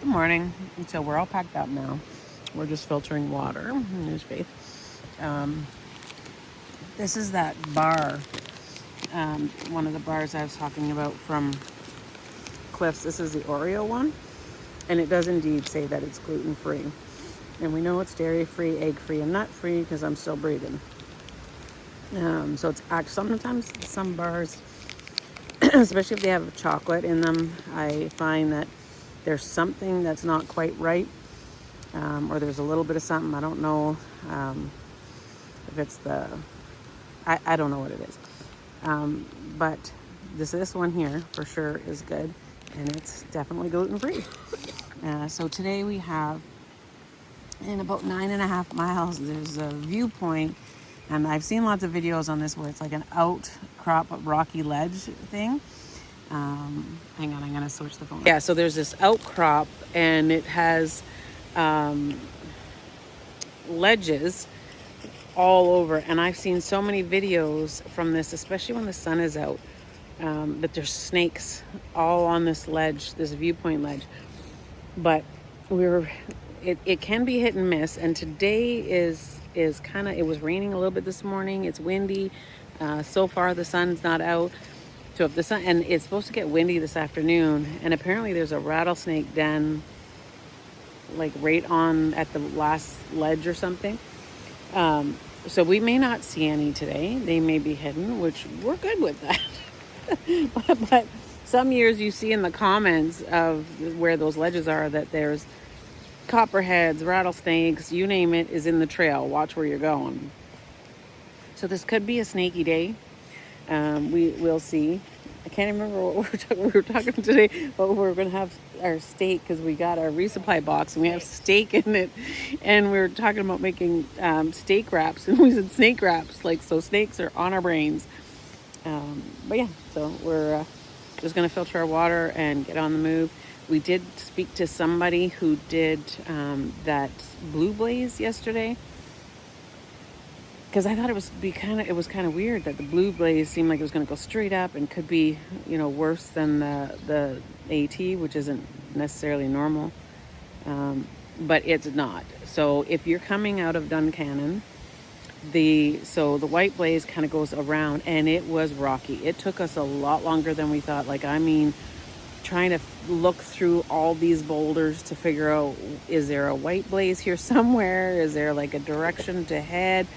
Good morning. So we're all packed up now. We're just filtering water. There's Faith. Um, this is that bar, one of the bars I was talking about from Cliff's. This is the Oreo one. And it does indeed say that it's gluten-free. And we know it's dairy-free, egg-free, and nut-free because I'm still breathing. So it's actually sometimes some bars, especially if they have chocolate in them, I find that there's something that's not quite right. Or there's a little bit of something. I don't know if it's I don't know what it is. But this one here for sure is good. And it's definitely gluten-free. So today we have, in about 9.5 miles, there's a viewpoint. And I've seen lots of videos on this where it's like an outcrop rocky ledge thing. Hang on, I'm going to switch the phone. Yeah, so there's this outcrop and it has ledges all over. And I've seen so many videos from this, especially when the sun is out, that there's snakes all on this ledge, this viewpoint ledge. But it can be hit and miss. And today is kind of, it was raining a little bit this morning. It's windy. So far the sun's not out. So if the sun, and it's supposed to get windy this afternoon, and apparently there's a rattlesnake den like right on at the last ledge or something. So we may not see any today. They may be hidden, which we're good with that. But some years you see in the comments of where those ledges are that there's copperheads, rattlesnakes, you name it, is in the trail. Watch where you're going. So this could be a snaky day. We'll see. I can't remember what we were talking today, but we're going to have our steak because we got our resupply box and we have steak in it. And we were talking about making steak wraps, and we said snake wraps. So snakes are on our brains. But yeah, so we're just going to filter our water and get on the move. We did speak to somebody who did that blue blaze yesterday. Because I thought it was kind of weird that the blue blaze seemed like it was going to go straight up and could be, worse than the AT, which isn't necessarily normal. But it's not. So if you're coming out of Duncannon, the white blaze kind of goes around, and it was rocky. It took us a lot longer than we thought. Trying to look through all these boulders to figure out, is there a white blaze here somewhere? Is there like a direction to head?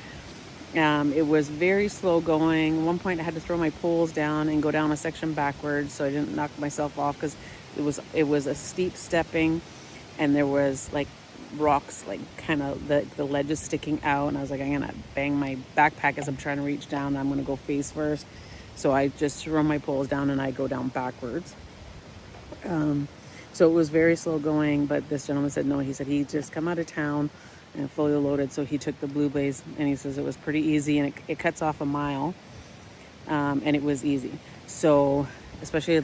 It was very slow going. At one point I had to throw my poles down and go down a section backwards so I didn't knock myself off, because it was a steep stepping, and there was like rocks, like kind of the ledges sticking out, and I was like, I'm gonna bang my backpack as I'm trying to reach down. I'm gonna go face first. So I just throw my poles down and I go down backwards. So it was very slow going, but this gentleman said no. He said he just come out of town and fully loaded, so he took the blue blaze, and he says it was pretty easy, and it cuts off a mile, and it was easy. So especially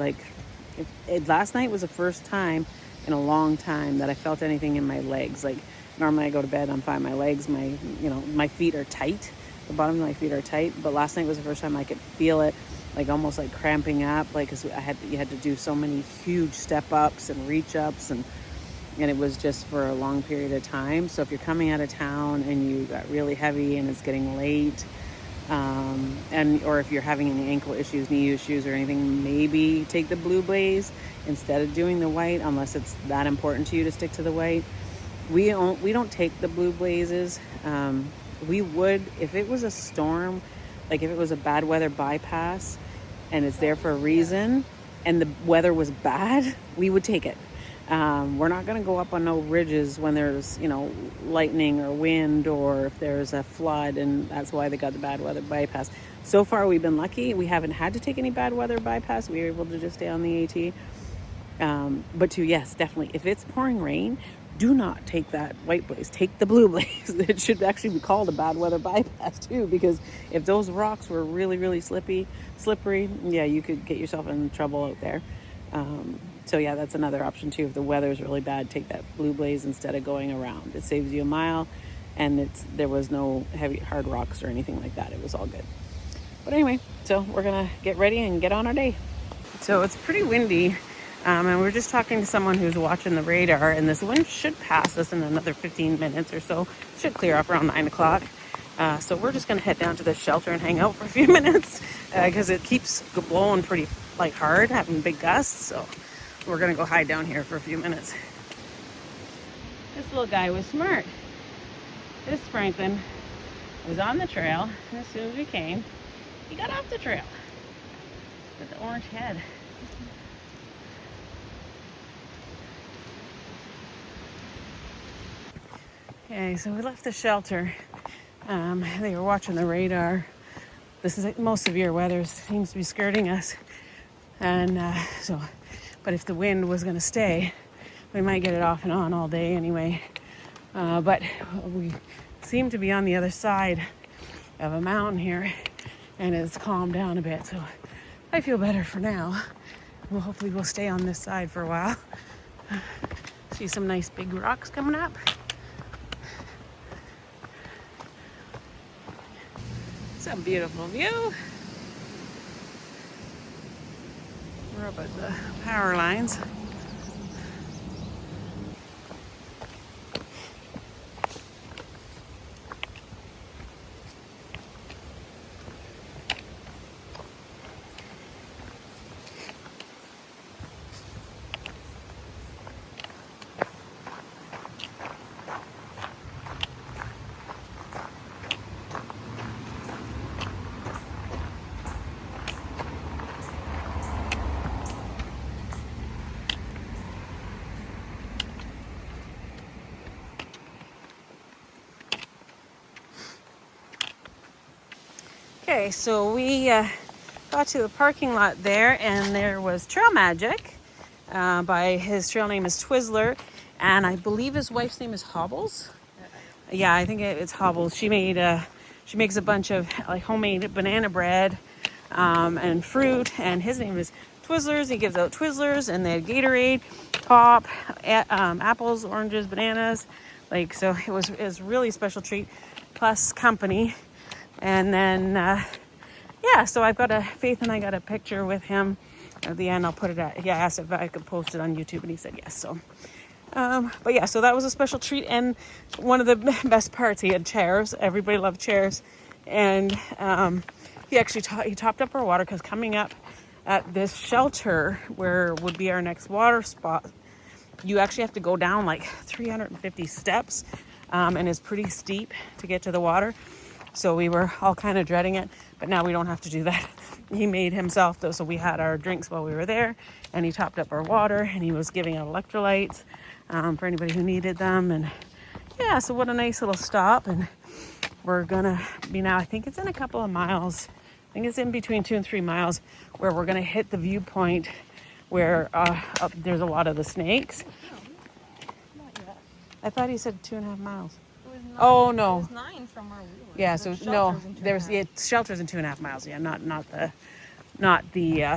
last night was the first time in a long time that I felt anything in my legs. Like normally I go to bed, I'm fine. My legs, my feet are tight. The bottom of my feet are tight, but last night was the first time I could feel it, like almost like cramping up, like, cause you had to do so many huge step ups and reach ups, and it was just for a long period of time. So if you're coming out of town and you got really heavy and it's getting late, or if you're having any ankle issues, knee issues, or anything, maybe take the blue blaze instead of doing the white, unless it's that important to you to stick to the white. We don't take the blue blazes. We would, if it was a storm, like if it was a bad weather bypass and it's there for a reason and the weather was bad, we would take it. We're not going to go up on no ridges when there's, lightning or wind, or if there's a flood, and that's why they got the bad weather bypass. So far, we've been lucky. We haven't had to take any bad weather bypass. We were able to just stay on the AT. But yes, definitely, if it's pouring rain, do not take that white blaze. Take the blue blaze. It should actually be called a bad weather bypass too, because if those rocks were really, really slippery, yeah, you could get yourself in trouble out there. So yeah, that's another option too. If the weather's really bad, take that blue blaze instead of going around. It saves you a mile, and there was no heavy hard rocks or anything like that. It was all good. But anyway, so we're gonna get ready and get on our day. So it's pretty windy. And we're just talking to someone who's watching the radar, and this wind should pass us in another 15 minutes or so. It should clear up around 9 o'clock. So we're just going to head down to the shelter and hang out for a few minutes because it keeps blowing pretty like hard, having big gusts. So we're going to go hide down here for a few minutes. This little guy was smart. This Franklin was on the trail, and as soon as we came, he got off the trail with the orange head. Okay, so we left the shelter. They were watching the radar. This is more severe weather, seems to be skirting us. And but if the wind was going to stay, we might get it off and on all day anyway. But we seem to be on the other side of a mountain here, and it's calmed down a bit. So I feel better for now. Well, hopefully we'll stay on this side for a while. See some nice big rocks coming up. It's a beautiful view. We're up at the power lines. Okay, so we got to the parking lot there, and there was Trail Magic. By his trail name is Twizzler, and I believe his wife's name is Hobbles. Yeah, I think it's Hobbles. She makes a bunch of like homemade banana bread and fruit, and his name is Twizzlers. He gives out Twizzlers, and they had Gatorade, pop, apples, oranges, bananas. Like, so it was really a special treat, plus company. And then, so I've got Faith and I got a picture with him. At the end, I'll put it I asked if I could post it on YouTube, and he said yes. So, but yeah, so that was a special treat. And one of the best parts, he had chairs. Everybody loved chairs. And he actually he topped up our water, because coming up at this shelter, where would be our next water spot, you actually have to go down like 350 steps, and it's pretty steep to get to the water. So we were all kind of dreading it, but now we don't have to do that. He made himself though, so we had our drinks while we were there, and he topped up our water, and he was giving out electrolytes for anybody who needed them. And yeah, so what a nice little stop. And we're gonna be now, I think it's in a couple of miles. I think it's in between 2 and 3 miles, where we're gonna hit the viewpoint where there's a lot of the snakes. No, not yet. I thought he said 2.5 miles. No. Oh no. It was 9 from where we were. Yeah, so no, there's shelters in 2.5 miles. Yeah, not the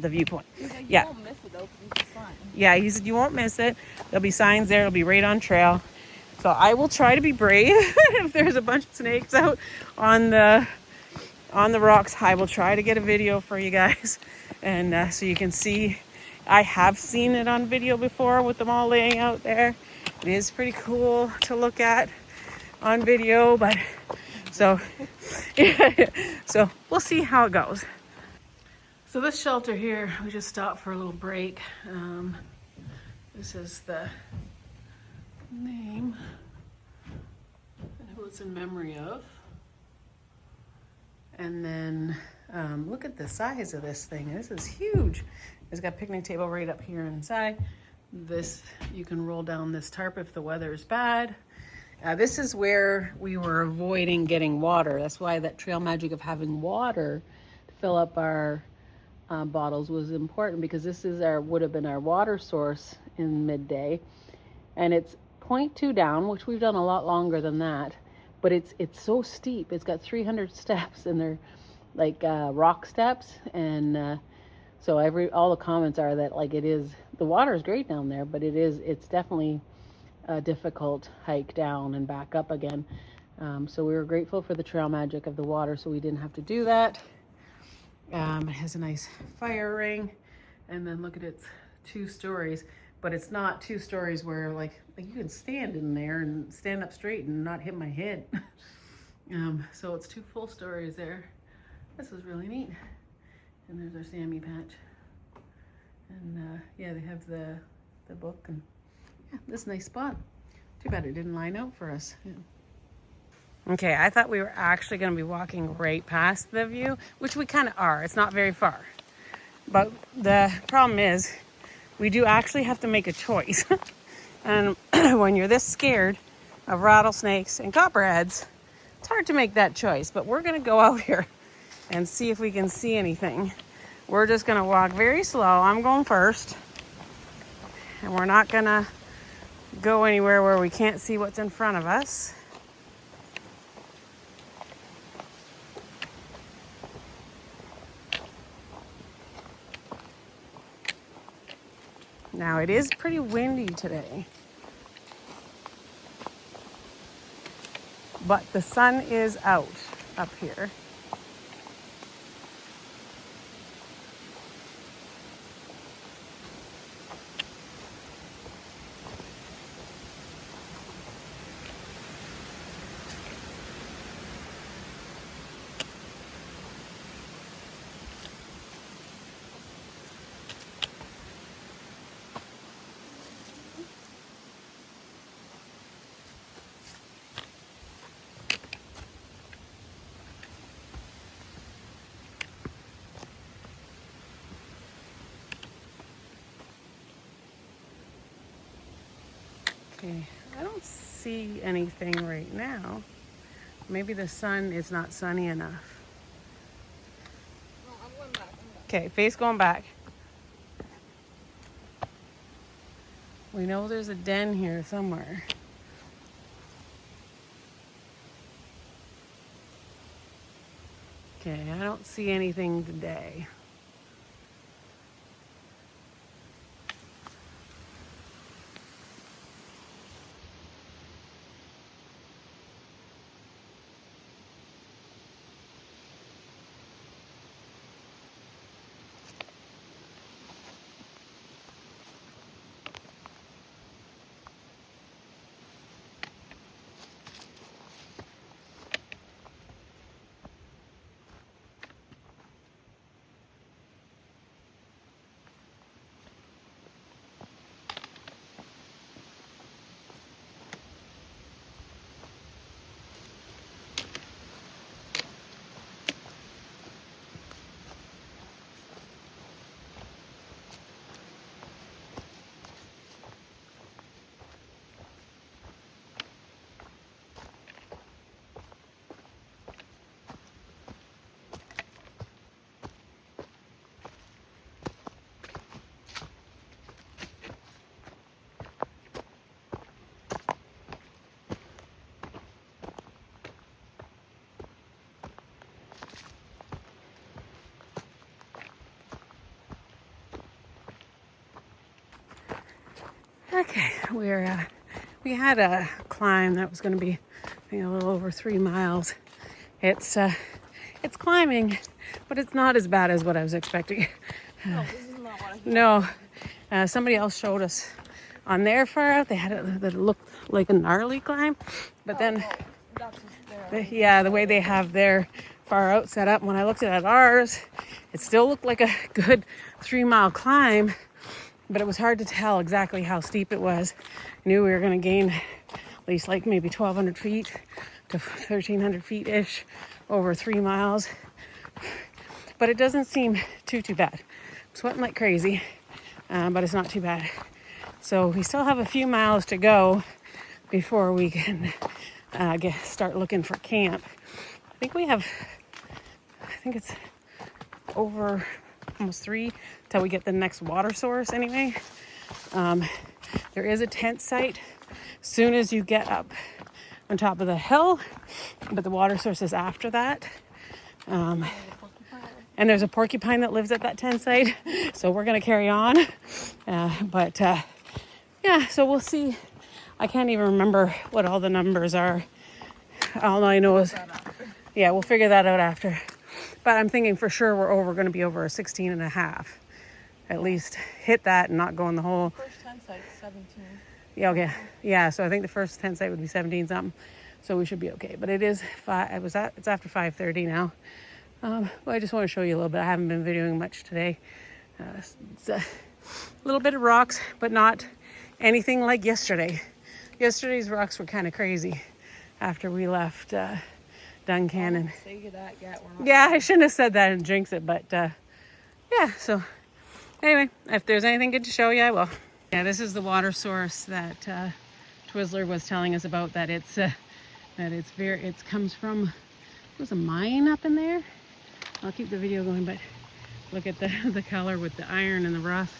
viewpoint. Like, yeah. You won't miss it though, because it's fun. Yeah, he said you won't miss it. There'll be signs there. It'll be right on trail. So I will try to be brave. If there's a bunch of snakes out on the rocks, I will try to get a video for you guys, and so you can see. I have seen it on video before with them all laying out there. It is pretty cool to look at on video, but so so we'll see how it goes. So this shelter here, we just stopped for a little break. This is the name and who it's in memory of. And then look at the size of this thing. This is huge. It's got a picnic table right up here inside. This, you can roll down this tarp if the weather is bad. This is where we were avoiding getting water. That's why that trail magic of having water to fill up our bottles was important, because this is would have been our water source in midday, and it's 0.2 down, which we've done a lot longer than that, but it's so steep. It's got 300 steps, and they're like rock steps, and so all the comments are that like the water is great down there, but it's definitely a difficult hike down and back up again. So we were grateful for the trail magic of the water, so we didn't have to do that. It has a nice fire ring, and then look at its 2 stories, but it's not 2 stories where like you can stand in there and stand up straight and not hit my head. So it's 2 full stories there. This is really neat. And there's our Sammy patch. And yeah, they have the book, and yeah, this nice spot. Too bad it didn't line out for us. Yeah. Okay, I thought we were actually going to be walking right past the view, which we kind of are. It's not very far. But the problem is we do actually have to make a choice. And when you're this scared of rattlesnakes and copperheads, it's hard to make that choice. But we're going to go out here and see if we can see anything. We're just going to walk very slow. I'm going first. And we're not going to go anywhere where we can't see what's in front of us. Now it is pretty windy today, but the sun is out up here. Okay, I don't see anything right now. Maybe the sun is not sunny enough. No, I'm going back. Okay, face going back. We know there's a den here somewhere. Okay, I don't see anything today. Okay, we had a climb that was going to be, I think, a little over 3 miles. It's climbing, but it's not as bad as what I was expecting. No, this is not what I thought. No, somebody else showed us on their far out. They had it that looked like a gnarly climb, but then, That's just there. yeah, the way they have their far out set up. When I looked at ours, it still looked like a good 3 mile climb. But it was hard to tell exactly how steep it was. I knew we were going to gain at least like maybe 1,200 feet to 1,300 feet-ish over 3 miles. But it doesn't seem too bad. I'm sweating like crazy, but it's not too bad. So we still have a few miles to go before we can start looking for camp. I think it's over almost 3 till we get the next water source anyway. There is a tent site soon as you get up on top of the hill, but the water source is after that. And there's a porcupine that lives at that tent site, so we're gonna carry on. Yeah, so we'll see. I can't even remember what all the numbers are. All I know is, yeah, we'll figure that out after. But I'm thinking for sure we're going to be over a 16 and a half. at least hit that and not go in the hole. First 10 sites, 17. Yeah, okay. Yeah, so I think the first 10 site would be 17 something. So we should be okay. But it's after 5:30 now. Well, I just want to show you a little bit. I haven't been videoing much today. It's a little bit of rocks, but not anything like yesterday. Yesterday's rocks were kind of crazy after we left Duncan. And Say that yet. We're not. yeah, I shouldn't have said that and jinx it, but yeah, so anyway, if there's anything good to show you, I will. Yeah, this is the water source that Twizzler was telling us about, that it comes from, there's a mine up in there. I'll keep the video going, but look at the color with the iron and the rust.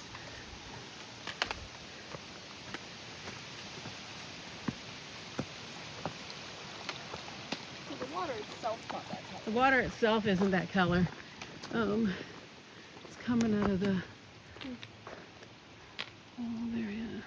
So the water itself not that color. The water itself isn't that color. It's coming out of the, oh, there, yeah.